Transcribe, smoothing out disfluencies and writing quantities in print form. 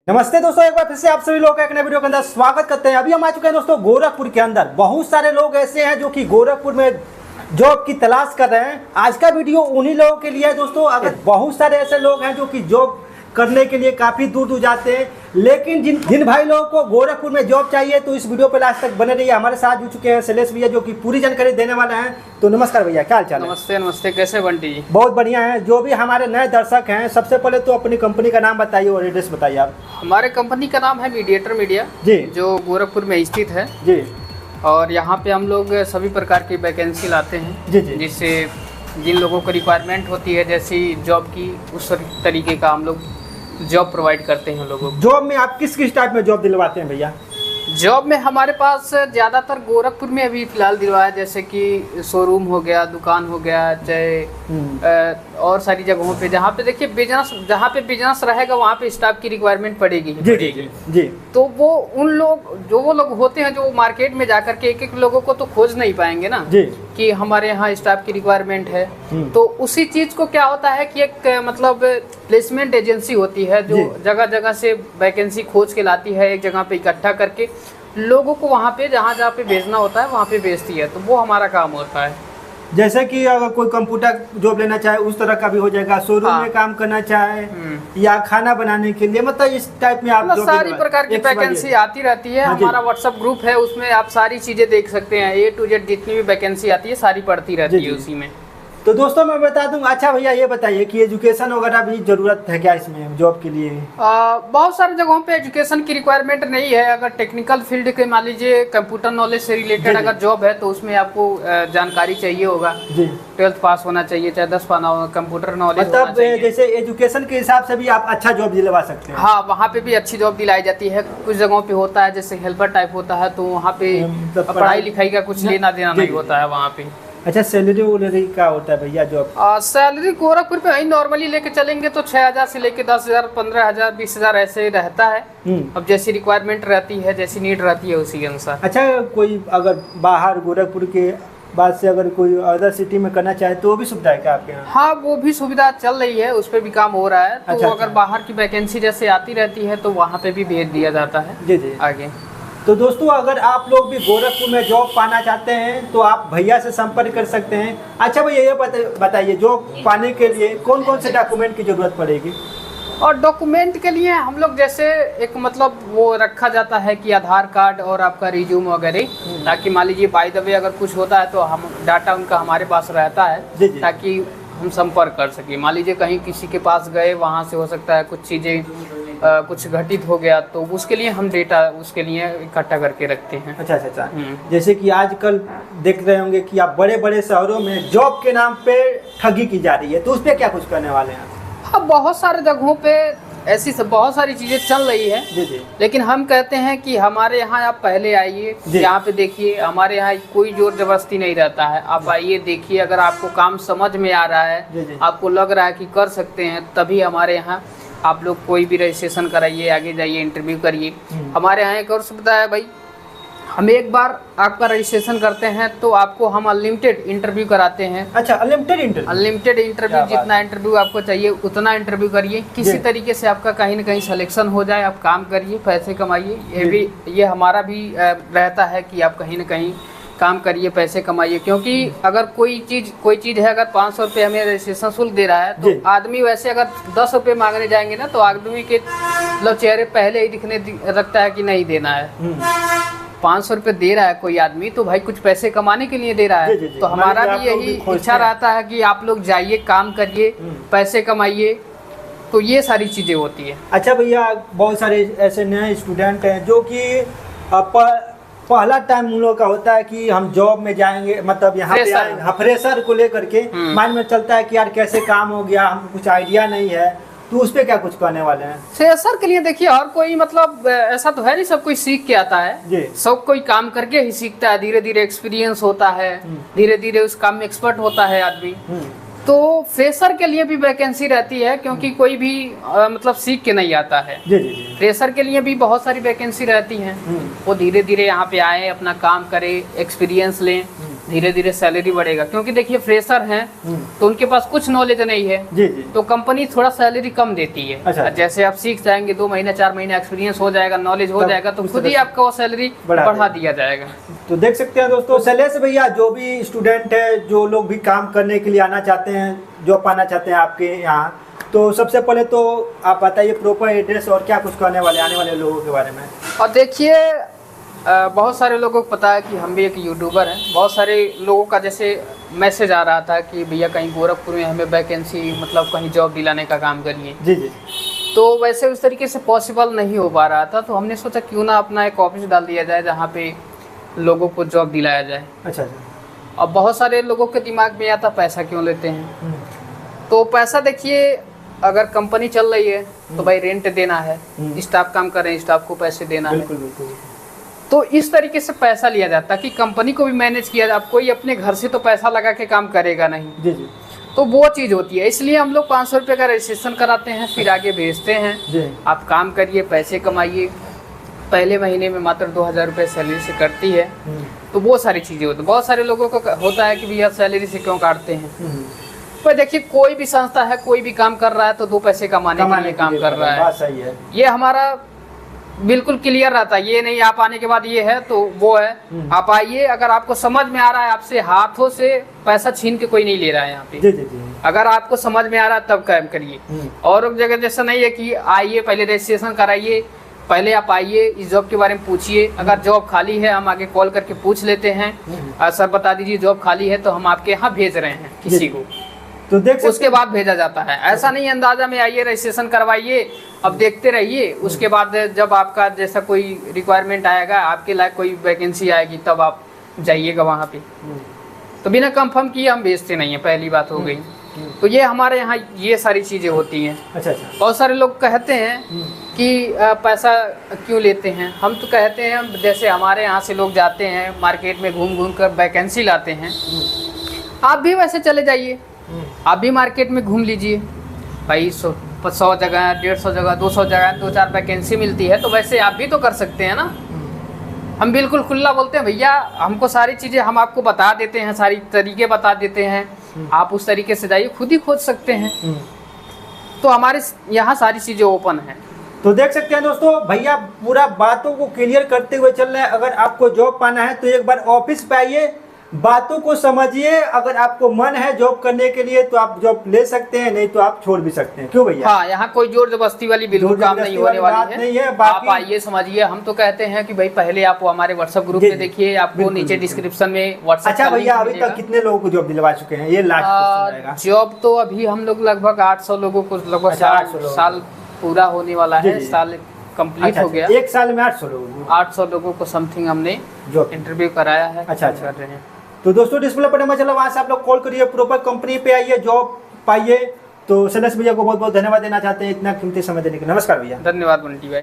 नमस्ते दोस्तों, एक बार फिर से आप सभी लोग का एक नए वीडियो के अंदर स्वागत करते हैं। अभी हम आ चुके हैं दोस्तों गोरखपुर के अंदर। बहुत सारे लोग ऐसे हैं जो कि गोरखपुर में जॉब की तलाश कर रहे हैं। आज का वीडियो उन्हीं लोगों के लिए है दोस्तों। अगर बहुत सारे ऐसे लोग हैं जो कि जॉब करने के लिए काफ़ी दूर दूर जाते हैं, लेकिन जिन भाई लोगों को गोरखपुर में जॉब चाहिए तो इस वीडियो पर लास्ट तक बने रहिए। हमारे साथ जुड़ चुके हैं शैलेश भैया जो कि पूरी जानकारी देने वाले हैं। तो नमस्कार भैया, क्या हाल चाल है? नमस्ते नमस्ते, कैसे बंटी जी? बहुत बढ़िया है। जो भी हमारे नए दर्शक हैं, सबसे पहले तो अपनी कंपनी का नाम बताइए और एड्रेस बताइए आप। हमारे कंपनी का नाम है मीडिएटर मीडिया जी, जो गोरखपुर में स्थित है जी, और यहाँ पे हम लोग सभी प्रकार की वैकेंसी लाते हैं जी, जी, जिससे जिन लोगों को रिक्वायरमेंट होती है जैसी जॉब की, उस तरीके का हम लोग जॉब प्रोवाइड करते हैं लोगों को। जॉब में आप किस किस टाइप में जॉब दिलवाते हैं भैया? जॉब में हमारे पास ज़्यादातर गोरखपुर में अभी फ़िलहाल दिलवाया, जैसे कि शोरूम हो गया, दुकान हो गया, चाहे और सारी जगहों पे जहाँ पे देखिए बिजनेस रहेगा वहाँ पे स्टाफ की रिक्वायरमेंट पड़ेगी। जी जी जी जी। तो वो वो लोग होते हैं जो मार्केट में जाकर के एक एक लोगों को तो खोज नहीं पाएंगे ना जी, कि हमारे यहाँ स्टाफ की रिक्वायरमेंट है। तो उसी चीज़ को क्या होता है कि एक मतलब प्लेसमेंट एजेंसी होती है जो जगह जगह से वैकेंसी खोज के लाती है, एक जगह पे इकट्ठा करके लोगों को वहाँ पे जहाँ जहाँ पे भेजना होता है वहाँ पे भेजती है। तो वो हमारा काम होता है। जैसे कि अगर कोई कंप्यूटर जॉब लेना चाहे उस तरह का भी हो जाएगा, शोरूम में काम करना चाहे या खाना बनाने के लिए, मतलब इस टाइप में आप मतलब सारी प्रकार की वैकेंसी आती रहती है। हमारा व्हाट्सएप ग्रुप है, उसमें आप सारी चीजें देख सकते हैं। A to Z जितनी भी वैकेंसी आती है सारी पड़ती रहती है उसी में। तो दोस्तों मैं बता दूं। अच्छा भैया ये बताइए कि एजुकेशन वगैरह भी जरूरत है क्या इसमें जॉब के लिए? बहुत सारी जगहों पे एजुकेशन की रिक्वायरमेंट नहीं है। अगर टेक्निकल फील्ड के मान लीजिए कंप्यूटर नॉलेज से रिलेटेड अगर जॉब है तो उसमें आपको जानकारी चाहिए होगा। 12th पास होना चाहिए, चाहे 10 पाना हो, कंप्यूटर नॉलेज मतलब जैसे एजुकेशन के हिसाब से भी आप अच्छा जॉब दिलवा सकते हैं। हाँ, वहाँ पे भी अच्छी जॉब दिलाई जाती है। कुछ जगहों पे होता है जैसे हेल्पर टाइप होता है, तो वहाँ पे पढ़ाई लिखाई का कुछ लेना देना नहीं होता है वहाँ पे। अच्छा, सैलरी वैलरी क्या होता है भैया जॉब? सैलरी गोरखपुर पे ही नॉर्मली लेके चलेंगे तो 6,000 से लेके 10,000, 15,000, 20,000 ऐसे रहता है। अब जैसी रिक्वायरमेंट रहती है, जैसी नीड रहती है उसी के अनुसार। अच्छा, कोई अगर बाहर गोरखपुर के बाद से अगर कोई अदर सिटी में करना चाहे तो वो भी सुविधा है क्या आपके यहाँ? हाँ, वो भी सुविधा चल रही है, उस पर भी काम हो रहा है। तो अच्छा, अगर बाहर की वैकेंसी जैसे आती रहती है तो वहाँ पे भी भेज दिया जाता है। जी जी। आगे तो दोस्तों अगर आप लोग भी गोरखपुर में जॉब पाना चाहते हैं तो आप भैया से संपर्क कर सकते हैं। अच्छा भैया ये बताइए, जॉब पाने के लिए कौन कौन से डॉक्यूमेंट की जरूरत पड़ेगी? और डॉक्यूमेंट के लिए हम लोग जैसे एक मतलब वो रखा जाता है कि आधार कार्ड और आपका रिज्यूम वगैरह, ताकि मान लीजिए बाय द वे अगर कुछ होता है तो हम डाटा उनका हमारे पास रहता है ताकि हम संपर्क कर सकें। मान लीजिए कहीं किसी के पास गए, वहाँ से हो सकता है कुछ चीज़ें कुछ घटित हो गया तो उसके लिए हम डेटा उसके लिए इकट्ठा करके रखते हैं। अच्छा अच्छा अच्छा। जैसे कि आजकल देख रहे होंगे कि आप बड़े बड़े शहरों में जॉब के नाम पे ठगी की जा रही है, तो उस पर क्या कुछ करने वाले हैं? हाँ, बहुत सारे जगहों पे ऐसी बहुत सारी चीज़ें चल रही है। जी जी। लेकिन हम कहते हैं कि हमारे यहाँ आप पहले आइए, यहाँ पे देखिए, हमारे यहाँ कोई जोर जबरदस्ती नहीं रहता है। आप आइए, देखिए, अगर आपको काम समझ में आ रहा है, आपको लग रहा है कि कर सकते हैं, तभी हमारे यहाँ आप लोग कोई भी रजिस्ट्रेशन कराइए, आगे जाइए, इंटरव्यू करिए। हमारे यहाँ एक और सुविधा है भाई, हम एक बार आपका रजिस्ट्रेशन करते हैं तो आपको हम अनलिमिटेड इंटरव्यू कराते हैं। अच्छा, अनलिमिटेड इंटरव्यू? जितना इंटरव्यू आपको चाहिए उतना इंटरव्यू करिए, किसी तरीके से आपका कहीं ना कहीं सिलेक्शन हो जाए, आप काम करिए, पैसे कमाइए। ये हमारा भी रहता है कि आप कहीं ना कहीं काम करिए, पैसे कमाइए। क्योंकि अगर कोई चीज़ है, अगर 500 रुपये हमें रजिस्ट्रेशन शुल्क दे रहा है तो आदमी वैसे अगर 10 रुपये मांगने जाएंगे ना तो आदमी के मतलब चेहरे पहले ही दिखने लगता है कि नहीं देना है। 500 रुपये दे रहा है कोई आदमी तो भाई कुछ पैसे कमाने के लिए दे रहा है। तो हमारा भी यही इच्छा रहता है कि आप लोग जाइए, काम करिए, पैसे कमाइए। तो ये सारी चीज़ें होती है। अच्छा भैया, बहुत सारे ऐसे नए स्टूडेंट हैं जो कि पहला टाइम उन लोगों का होता है कि हम जॉब में जाएंगे, मतलब यहाँ पे फ्रेशर को लेकर के माइंड में चलता है कि यार कैसे काम हो गया, हमको कुछ आइडिया नहीं है, तो उस पे क्या कुछ कहने वाले हैं? फ्रेशर के लिए देखिए, हर कोई मतलब ऐसा तो है नहीं सब कोई सीख के आता है। सब कोई काम करके ही सीखता है, धीरे धीरे एक्सपीरियंस होता है, धीरे धीरे उस काम में एक्सपर्ट होता है आदमी। तो फ्रेशर के लिए भी वैकेंसी रहती है, क्योंकि कोई भी मतलब सीख के नहीं आता है। फ्रेशर के लिए भी बहुत सारी वैकेंसी रहती हैं। वो धीरे धीरे यहाँ पे आए, अपना काम करें, एक्सपीरियंस लें, धीरे धीरे सैलरी बढ़ेगा, क्योंकि देखिए फ्रेशर हैं तो उनके पास कुछ नॉलेज नहीं है जी जी। तो कंपनी थोड़ा सैलरी कम देती है। अच्छा। जैसे आप सीख जाएंगे 2 महीने 4 महीने एक्सपीरियंस हो जाएगा, नॉलेज हो जाएगा तो उस खुद तरह ही से आपका वो सैलरी बढ़ा दिया जाएगा। तो देख सकते हैं दोस्तों, शैलेश भैया जो भी स्टूडेंट है, जो लोग भी काम करने के लिए आना चाहते हैं, जॉब पाना चाहते हैं आपके यहाँ, तो सबसे पहले तो आप बताइए प्रॉपर एड्रेस और क्या कुछ करने वाले आने वाले लोगों के बारे में। और देखिए बहुत सारे लोगों को पता है कि हम भी एक यूट्यूबर हैं। बहुत सारे लोगों का जैसे मैसेज आ रहा था कि भैया कहीं गोरखपुर में हमें वैकेंसी, मतलब कहीं जॉब दिलाने का काम करिए। जी जी। तो वैसे उस तरीके से पॉसिबल नहीं हो पा रहा था, तो हमने सोचा क्यों ना अपना एक ऑफिस डाल दिया जाए जहाँ पे लोगों को जॉब दिलाया जाए। अच्छा अच्छा। अब बहुत सारे लोगों के दिमाग में आता पैसा क्यों लेते हैं, तो पैसा देखिए अगर कंपनी चल रही है तो भाई रेंट देना है, स्टाफ काम कर रहे हैं, स्टाफ को पैसे देना है। बिल्कुल बिल्कुल। तो इस तरीके से पैसा लिया जाता है कि कंपनी को भी मैनेज किया जाए। अब कोई अपने घर से तो पैसा लगा के काम करेगा नहीं। जी जी। तो वो चीज़ होती है, इसलिए हम लोग 500 रुपये का रजिस्ट्रेशन कराते हैं, फिर आगे भेजते हैं जी। आप काम करिए, पैसे कमाइए। पहले महीने में मात्र 2000 रुपये सैलरी से कटती है। तो वो सारी चीज़ें होती हैं। बहुत सारे लोगों को होता है कि भैया सैलरी से क्यों काटते हैं। पर देखिए कोई भी संस्था है, कोई भी काम कर रहा है तो 2 पैसे कमाने के लिए काम कर रहा है। बात सही है। ये हमारा बिल्कुल क्लियर रहता है, ये नहीं आप आने के बाद ये है तो वो है। आप आइए, अगर आपको समझ में आ रहा है, आपसे हाथों से पैसा छीन के कोई नहीं ले रहा है यहाँ पे। जी जी जी। अगर आपको समझ में आ रहा है तब काम करिए। और जगह जैसा नहीं है कि आइए पहले रजिस्ट्रेशन कराइए, पहले आप आइए इस जॉब के बारे में पूछिए। अगर जॉब खाली है हम आगे कॉल करके पूछ लेते हैं, सर बता दीजिए जॉब खाली है तो हम आपके यहाँ भेज रहे हैं किसी को, तो देख उसके बाद भेजा जाता है। ऐसा नहीं अंदाजा में आइए रजिस्ट्रेशन करवाइए, अब देखते रहिए, उसके बाद जब आपका जैसा कोई रिक्वायरमेंट आएगा, आपके लायक कोई वैकेंसी आएगी तब आप जाइएगा वहाँ पे। तो बिना कंफर्म किए हम भेजते नहीं है, पहली बात हो गई। तो ये हमारे यहाँ ये सारी चीज़ें होती हैं। अच्छा अच्छा। बहुत सारे लोग कहते हैं कि पैसा क्यों लेते हैं। हम तो कहते हैं जैसे हमारे यहाँ से लोग जाते हैं मार्केट में घूम घूम कर वैकेंसी लाते हैं, आप भी वैसे चले जाइए, आप भी मार्केट में घूम लीजिए भाई। 100 जगह, 150 जगह, 200 जगह 2-4 वैकेंसी मिलती है, तो वैसे आप भी तो कर सकते हैं ना। हम बिल्कुल खुला बोलते हैं भैया, हमको सारी चीज़ें हम आपको बता देते हैं, सारी तरीके बता देते हैं, आप उस तरीके से जाइए, खुद ही खोज सकते हैं। तो हमारे यहाँ सारी चीज़ें ओपन हैं। तो देख सकते हैं दोस्तों, भैया पूरा बातों को क्लियर करते हुए चल रहे हैं। अगर आपको जॉब पाना है तो एक बार ऑफिस पे आइए, बातों को समझिए। अगर आपको मन है जॉब करने के लिए तो आप जॉब ले सकते हैं, नहीं तो आप छोड़ भी सकते हैं। क्यों भैया? हाँ, यहाँ कोई जोर जबरदस्ती वाली बिल्कुल काम नहीं होने वाली नहीं है। आप आइए समझिए। हम तो कहते हैं कि भाई पहले आप हमारे व्हाट्सएप ग्रुप में देखिए, आपको नीचे डिस्क्रिप्शन में व्हाट्सएप। अच्छा भैया, अभी तक कितने लोगों को जॉब दिलवा चुके हैं? ये लास्ट क्वेश्चन रहेगा। जॉब तो अभी हम लोग लगभग 800 लोगों को, लगभग 800 साल पूरा होने वाला है, साल कंप्लीट हो गया। एक साल में 800 लोगों को समथिंग हमने इंटरव्यू कराया है। अच्छा अच्छा कर रहे हैं। तो दोस्तों डिस्प्ले पर नंबर चला, वहाँ से आप लोग कॉल करिए, प्रॉपर कंपनी पे आइए, जॉब पाइए। तो शैलेश भैया को बहुत बहुत धन्यवाद देना चाहते हैं इतना कीमती समय देने के। नमस्कार भैया। धन्यवाद बंटी भाई।